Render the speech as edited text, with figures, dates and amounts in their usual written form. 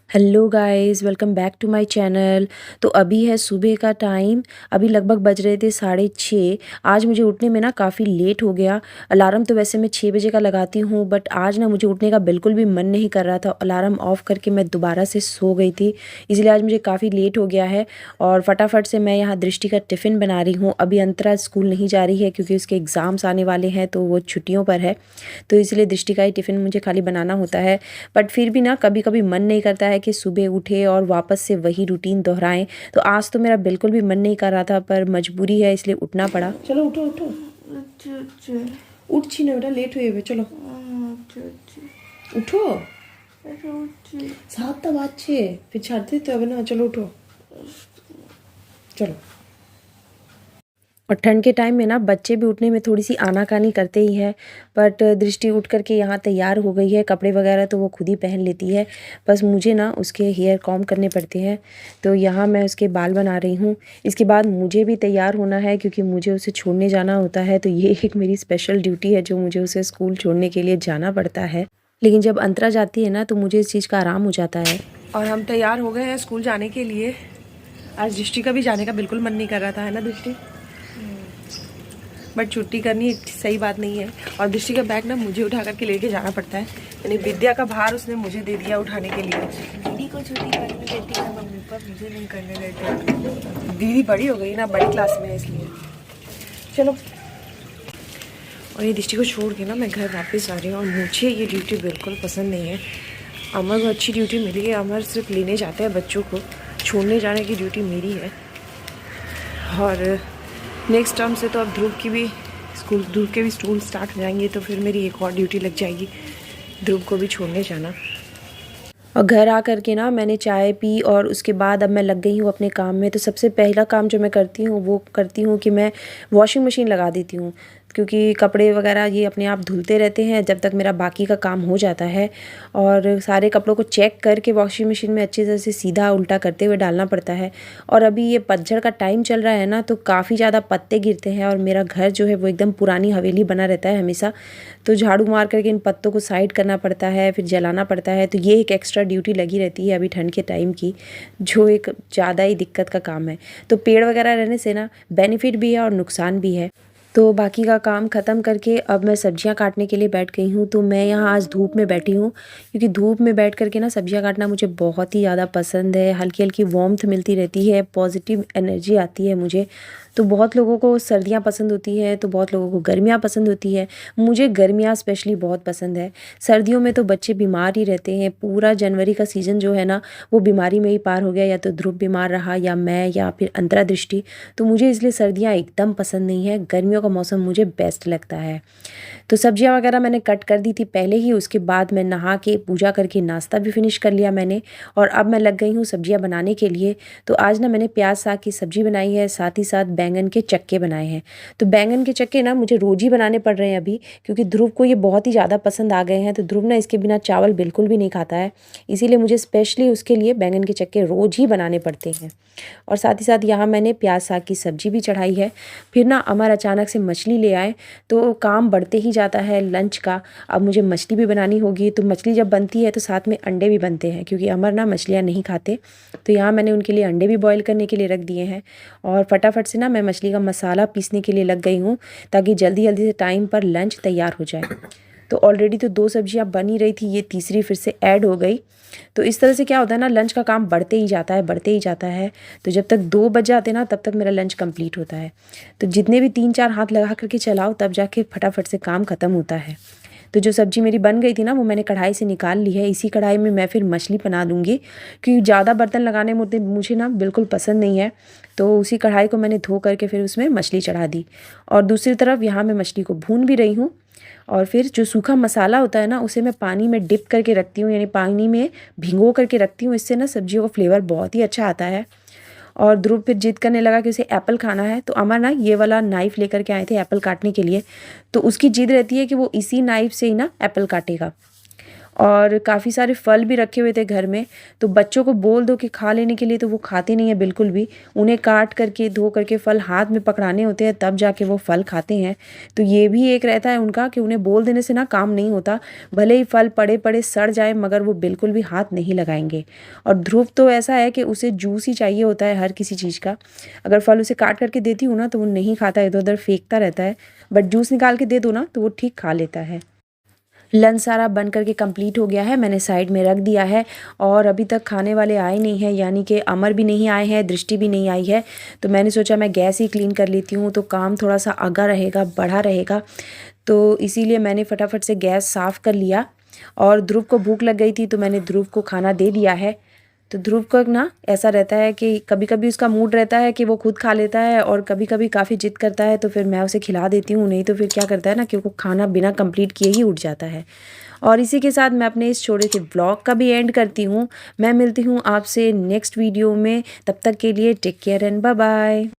Hello guys, welcome back to my channel. तो अभी है सुबह का टाइम। अभी लगभग बज रहे थे 6:30। आज मुझे उठने में ना काफ़ी लेट हो गया। अलार्म तो वैसे मैं 6 बजे का लगाती हूँ, बट आज ना मुझे उठने का बिल्कुल भी मन नहीं कर रहा था। अलार्म ऑफ करके मैं दोबारा से सो गई थी, इसलिए आज मुझे काफ़ी लेट हो गया है। और फटाफट से मैं यहाँ दृष्टि का टिफ़िन बना रही हूँ। अभी अंतरा स्कूल नहीं जा रही है क्योंकि उसके एग्ज़ाम्स आने वाले हैं, तो वो छुट्टियों पर है। तो इसलिए दृष्टि का ही टिफ़िन मुझे खाली बनाना होता है। बट फिर भी ना कभी कभी मन नहीं करता है कि सुबह उठे और वापस से वही रूटीन दोहराएं। तो आज तो मेरा बिल्कुल भी मन नहीं कर रहा था, पर मजबूरी है इसलिए उठना पड़ा। चलो उठो उठो, उठ छी ना बेटा, लेट हुए हुए। चलो उठो, 7 বাজছে, फिर ছাড়তে तो अब ना। चलो उठो, चलो। और ठंड के टाइम में ना बच्चे भी उठने में थोड़ी सी आनाकानी करते ही है। बट दृष्टि उठ करके यहाँ तैयार हो गई है। कपड़े वगैरह तो वो खुद ही पहन लेती है, बस मुझे ना उसके हेयर कॉम्ब करने पड़ते हैं। तो यहाँ मैं उसके बाल बना रही हूँ। इसके बाद मुझे भी तैयार होना है क्योंकि मुझे उसे छोड़ने जाना होता है। तो ये एक मेरी स्पेशल ड्यूटी है जो मुझे उसे स्कूल छोड़ने के लिए जाना पड़ता है। लेकिन जब अंतरा जाती है ना तो मुझे इस चीज़ का आराम हो जाता है। और हम तैयार हो गए हैं स्कूल जाने के लिए। आज दृष्टि का भी जाने का बिल्कुल मन नहीं कर रहा था, है ना दृष्टि? बट छुट्टी करनी सही बात नहीं है। और दृष्टि का बैग ना मुझे उठा करके लेके जाना पड़ता है, यानी विद्या का भार उसने मुझे दे दिया उठाने के लिए। दीदी को छुट्टी करने देती है मम्मी, पर मुझे नहीं करने देते। दीदी बड़ी हो गई ना, बड़ी क्लास में है इसलिए। चलो। और ये दृष्टि को छोड़ के ना मैं घर वापस आ रही हूँ। और मुझे ये ड्यूटी बिल्कुल पसंद नहीं है। अमर को अच्छी ड्यूटी मिली है। अमर सिर्फ लेने जाते हैं बच्चों को, छोड़ने जाने की ड्यूटी मेरी है। और नेक्स्ट टर्म से तो अब ध्रुव के भी स्कूल स्टार्ट हो जाएंगे, तो फिर मेरी एक और ड्यूटी लग जाएगी, ध्रुव को भी छोड़ने जाना। और घर आ कर के ना मैंने चाय पी और उसके बाद अब मैं लग गई हूँ अपने काम में। तो सबसे पहला काम जो मैं करती हूँ वो करती हूँ कि मैं वॉशिंग मशीन लगा देती हूँ, क्योंकि कपड़े वगैरह ये अपने आप धुलते रहते हैं जब तक मेरा बाकी का काम हो जाता है। और सारे कपड़ों को चेक करके वॉशिंग मशीन में अच्छी तरह से सीधा उल्टा करते हुए डालना पड़ता है। और अभी ये पतझड़ का टाइम चल रहा है ना, तो काफ़ी ज़्यादा पत्ते गिरते हैं और मेरा घर जो है वो एकदम पुरानी हवेली बना रहता है हमेशा। तो झाड़ू मार करके इन पत्तों को साइड करना पड़ता है, फिर जलाना पड़ता है। तो ये एक एक्स्ट्रा ड्यूटी लगी रहती है अभी ठंड के टाइम की, जो एक ज़्यादा ही दिक्कत का काम है। तो पेड़ वगैरह रहने से ना बेनिफिट भी है और नुकसान भी है। तो बाकी का काम ख़त्म करके अब मैं सब्जियां काटने के लिए बैठ गई हूँ। तो मैं यहाँ आज धूप में बैठी हूँ क्योंकि धूप में बैठ करके ना सब्जियां काटना मुझे बहुत ही ज़्यादा पसंद है। हल्की हल्की वार्मथ मिलती रहती है, पॉजिटिव एनर्जी आती है मुझे। तो बहुत लोगों को सर्दियाँ पसंद होती है, तो बहुत लोगों को गर्मियाँ पसंद होती है। मुझे गर्मियाँ स्पेशली बहुत पसंद है। सर्दियों में तो बच्चे बीमार ही रहते हैं। पूरा जनवरी का सीज़न जो है ना वो बीमारी में ही पार हो गया। या तो ध्रुव बीमार रहा, या मैं, या फिर अंतरा दृष्टि। तो मुझे इसलिए सर्दियाँ एकदम पसंद नहीं है। गर्मियों का मौसम मुझे बेस्ट लगता है। तो सब्जियां वगैरह मैंने कट कर दी थी पहले ही। उसके बाद मैं नहा के पूजा करके नाश्ता भी फिनिश कर लिया मैंने। और अब मैं लग गई हूँ सब्जियां बनाने के लिए। तो आज ना मैंने प्याज साग की सब्जी बनाई है, साथ ही साथ बैंगन के चक्के बनाए हैं। तो बैंगन के चक्के ना मुझे रोज ही बनाने पड़ रहे हैं अभी, क्योंकि ध्रुव को ये बहुत ही ज़्यादा पसंद आ गए हैं। तो ध्रुव ना इसके बिना चावल बिल्कुल भी नहीं खाता है, इसीलिए मुझे स्पेशली उसके लिए बैंगन के चक्के रोज ही बनाने पड़ते हैं। और साथ ही साथ यहाँ मैंने प्याज साग की सब्जी भी चढ़ाई है। फिर ना अमर अचानक से मछली ले आए, तो काम बढ़ते ही जाता है लंच का। अब मुझे मछली भी बनानी होगी। तो मछली जब बनती है तो साथ में अंडे भी बनते हैं, क्योंकि अमर ना मछलियाँ नहीं खाते। तो यहाँ मैंने उनके लिए अंडे भी बॉईल करने के लिए रख दिए हैं। और फटाफट से ना मैं मछली का मसाला पीसने के लिए लग गई हूँ, ताकि जल्दी जल्दी से टाइम पर लंच तैयार हो जाए। तो ऑलरेडी तो 2 सब्जियाँ बन ही रही थी, ये तीसरी फिर से ऐड हो गई। तो इस तरह से क्या होता है ना, लंच का काम बढ़ते ही जाता है, बढ़ते ही जाता है। तो जब तक 2 बज जाते ना तब तक मेरा लंच कंप्लीट होता है। तो जितने भी 3-4 हाथ लगा करके चलाओ तब जाके फटाफट से काम ख़त्म होता है। तो जो सब्ज़ी मेरी बन गई थी ना वो मैंने कढ़ाई से निकाल ली है। इसी कढ़ाई में मैं फिर मछली बना दूँगी, क्योंकि ज़्यादा बर्तन लगाने मुझे ना बिल्कुल पसंद नहीं है। तो उसी कढ़ाई को मैंने धो करके फिर उसमें मछली चढ़ा दी। और दूसरी तरफ यहाँ मैं मछली को भून भी रही हूँ। और फिर जो सूखा मसाला होता है ना उसे मैं पानी में डिप करके रखती हूँ, यानी पानी में भिगो करके रखती हूँ। इससे ना सब्जियों का फ्लेवर बहुत ही अच्छा आता है। और ध्रुव फिर जिद करने लगा कि उसे एप्पल खाना है। तो अमर ना ये वाला नाइफ़ लेकर के आए थे एप्पल काटने के लिए। तो उसकी जिद रहती है कि वो इसी नाइफ़ से ही ना एप्पल काटेगा। और काफ़ी सारे फल भी रखे हुए थे घर में। तो बच्चों को बोल दो कि खा लेने के लिए तो वो खाते नहीं है बिल्कुल भी। उन्हें काट करके धो करके फल हाथ में पकड़ाने होते हैं तब जाके वो फल खाते हैं। तो ये भी एक रहता है उनका कि उन्हें बोल देने से ना काम नहीं होता। भले ही फल पड़े पड़े सड़ जाए मगर वो बिल्कुल भी हाथ नहीं लगाएंगे। और ध्रुव तो ऐसा है कि उसे जूस ही चाहिए होता है हर किसी चीज़ का। अगर फल उसे काट करके देती हूँ ना तो वो नहीं खाता, इधर उधर फेंकता रहता है। बट जूस निकाल के दे दो ना तो वो ठीक खा लेता है। लंच सारा बन करके कंप्लीट हो गया है, मैंने साइड में रख दिया है। और अभी तक खाने वाले आए नहीं हैं, यानी कि अमर भी नहीं आए हैं, दृष्टि भी नहीं आई है। तो मैंने सोचा मैं गैस ही क्लीन कर लेती हूँ तो काम थोड़ा सा आगा रहेगा, बढ़ा रहेगा। तो इसीलिए मैंने फटाफट से गैस साफ़ कर लिया। और ध्रुव को भूख लग गई थी तो मैंने ध्रुव को खाना दे दिया है। तो ध्रुव को ना ऐसा रहता है कि कभी कभी उसका मूड रहता है कि वो खुद खा लेता है और कभी कभी काफ़ी जिद करता है तो फिर मैं उसे खिला देती हूँ, नहीं तो फिर क्या करता है ना कि वो खाना बिना कंप्लीट किए ही उठ जाता है। और इसी के साथ मैं अपने इस छोटे से व्लॉग का भी एंड करती हूँ। मैं मिलती हूँ आपसे नेक्स्ट वीडियो में, तब तक के लिए take care and bye bye.